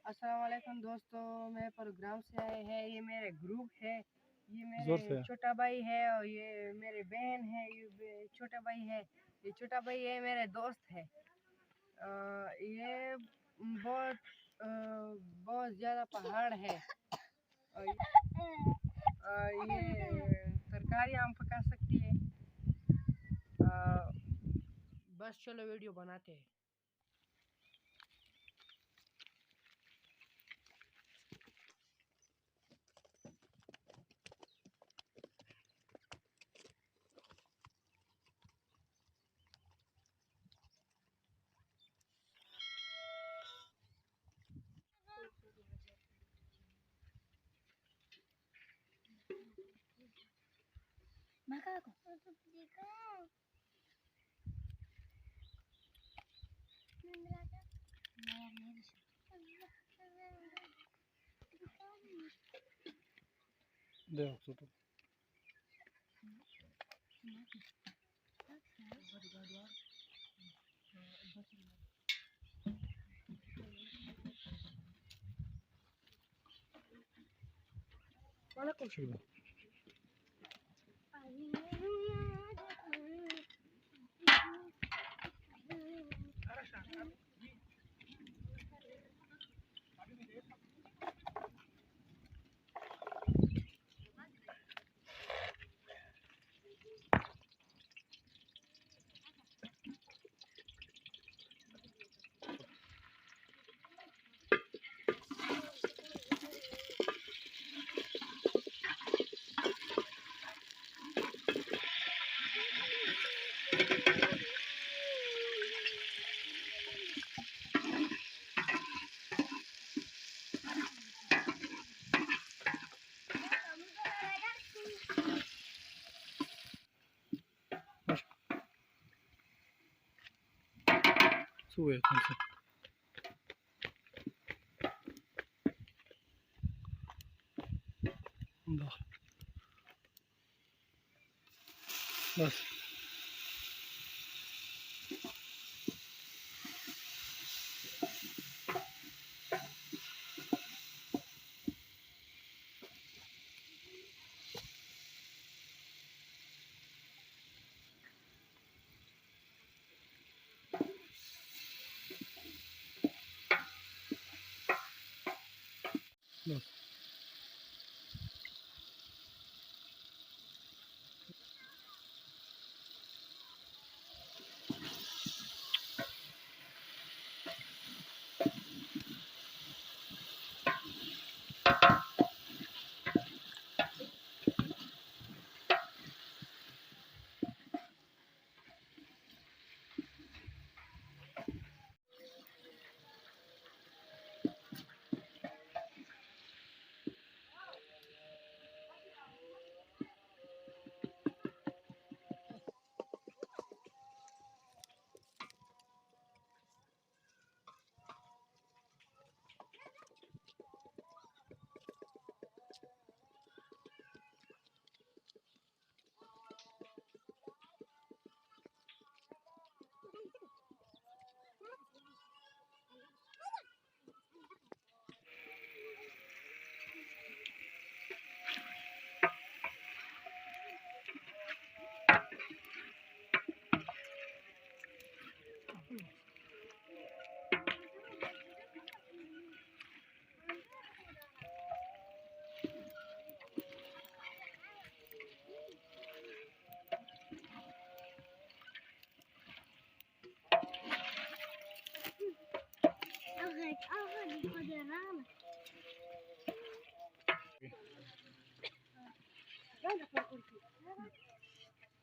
अस्सलाम वालेकुम दोस्तों, मेरे प्रोग्राम से आए हैं। ये मेरे ग्रुप है, ये मेरे छोटा भाई है और ये मेरे बहन है, ये छोटा भाई है, ये छोटा भाई है, मेरे दोस्त है। ये बहुत बहुत ज़्यादा पहाड़ है और ये तरकारी हम पका सकती है। बस चलो वीडियो बनाते हैं। Macaco. देख तो वालेकुम शुरू Sube entonces. داخل بس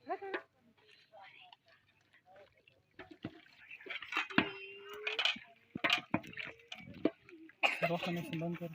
بس روح انا في البنكر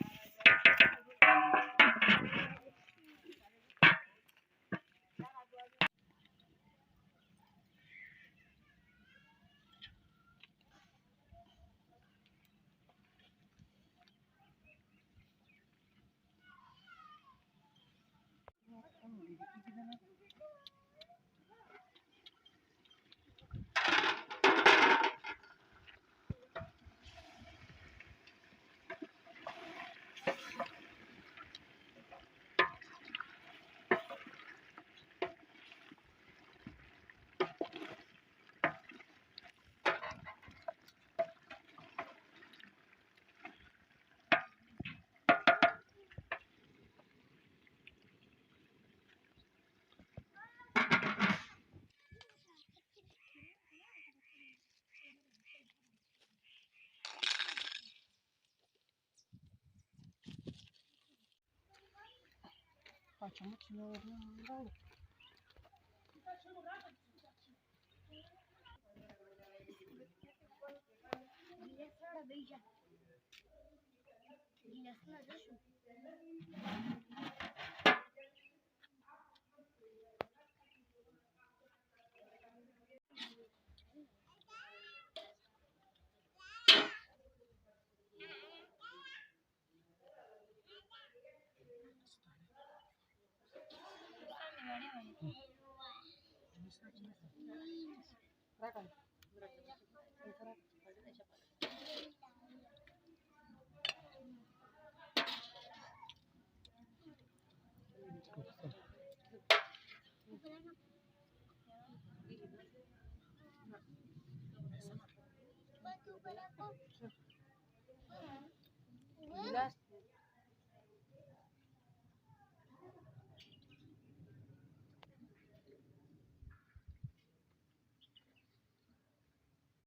Kaçamak sinirlerim. Jelas